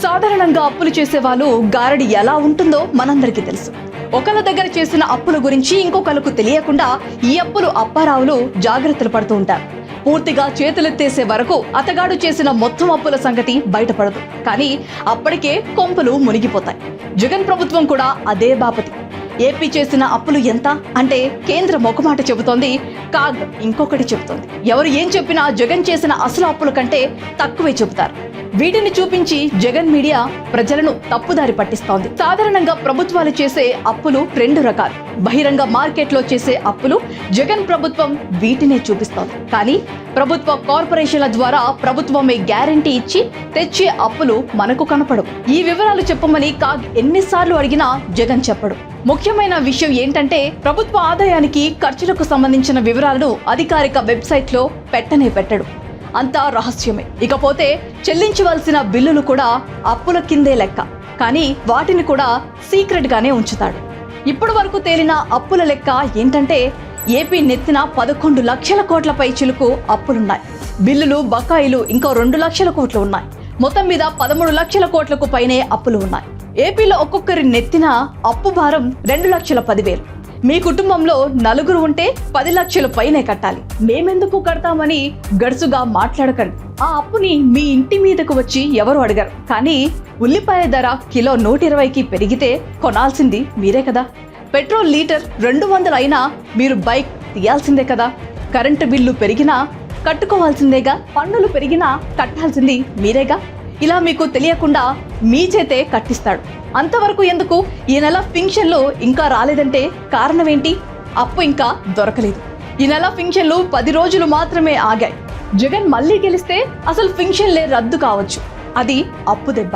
సాధారణంగా అప్పులు చేసే వాళ్ళు గారడి ఎలా ఉంటుందో మనందరికీ తెలుసు. ఒకళ్ళ దగ్గర చేసిన అప్పుల గురించి ఇంకొకళ్ళకు తెలియకుండా ఈ అప్పులు అప్పారావులు జాగ్రత్తలు పడుతూ ఉంటారు. పూర్తిగా చేతులెత్తేసే వరకు అతగాడు చేసిన మొత్తం అప్పుల సంగతి బయటపడదు. కానీ అప్పటికే కొంపలు మునిగిపోతాయి. జగన్ ప్రభుత్వం కూడా అదే బాపతి. ఏపీ చేసిన అప్పులు ఎంత అంటే కేంద్రం ఒక మాట చెబుతోంది, కాగ్ ఇంకొకటి చెబుతోంది. ఎవరు ఏం చెప్పినా జగన్ చేసిన అసలు అప్పుల కంటే తక్కువే చెబుతారు. వీటిని చూపించి జగన్ మీడియా ప్రజలను తప్పుదారి పట్టిస్తోంది. సాధారణంగా ప్రభుత్వాలు చేసే అప్పులు రెండు రకాలు. బహిరంగ మార్కెట్లో చేసే అప్పులు జగన్ ప్రభుత్వం వీటినే చూపిస్తోంది. కానీ ప్రభుత్వ కార్పొరేషన్ల ద్వారా ప్రభుత్వమే గ్యారంటీ ఇచ్చి తెచ్చే అప్పులు మనకు కనపడవు. ఈ వివరాలు చెప్పమని కాగ్ ఎన్నిసార్లు అడిగినా జగన్ చెప్పడు. ముఖ్యమైన విషయం ఏంటంటే ప్రభుత్వ ఆదాయానికి ఖర్చులకు సంబంధించిన వివరాలను అధికారిక వెబ్సైట్లో పెట్టడు. అంతా రహస్యమే. ఇకపోతే చెల్లించవలసిన బిల్లులు కూడా అప్పుల కిందే లెక్క. కానీ వాటిని కూడా సీక్రెట్ గానే ఉంచుతాడు. ఇప్పటి వరకు తేలిన అప్పుల లెక్క ఏంటంటే ఏపీ నెత్తిన 11 లక్షల కోట్లపై చిలుకు అప్పులున్నాయి. బిల్లులు బకాయిలు ఇంకో 2 లక్షల కోట్లు ఉన్నాయి. మొత్తం మీద 13 లక్షల కోట్లకు పైనే అప్పులు ఉన్నాయి. ఏపీలో ఒక్కొక్కరి నెత్తిన అప్పు భారం 2,10,000. మీ కుటుంబంలో నలుగురు ఉంటే 10 లక్షల పైనే కట్టాలి. మేమెందుకు కడతామని గడుసుగా మాట్లాడకండి. ఆ అప్పుని మీ ఇంటి మీదకు వచ్చి ఎవరు అడగరు. కానీ ఉల్లిపాయ ధర కిలో 120కి పెరిగితే కొనాల్సింది మీరే కదా. పెట్రోల్ లీటర్ 200 అయినా మీరు బైక్ తీయాల్సిందే కదా. కరెంటు బిల్లు పెరిగినా కట్టుకోవాల్సిందేగా. పన్నులు పెరిగినా కట్టాల్సింది మీరేగా. ఇలా మీకు తెలియకుండా మీ చేతే కట్టిస్తాడు. అంతవరకు ఎందుకు? ఈ నెల పింఛన్లు ఇంకా రాలేదంటే కారణం ఏంటి? అప్పు ఇంకా దొరకలేదు. ఈ నెల పింఛన్లు 10 రోజులు మాత్రమే ఆగాయి. జగన్ మళ్ళీ గెలిస్తే అసలు పింఛన్లే రద్దు కావచ్చు. అది అప్పు దెబ్బ.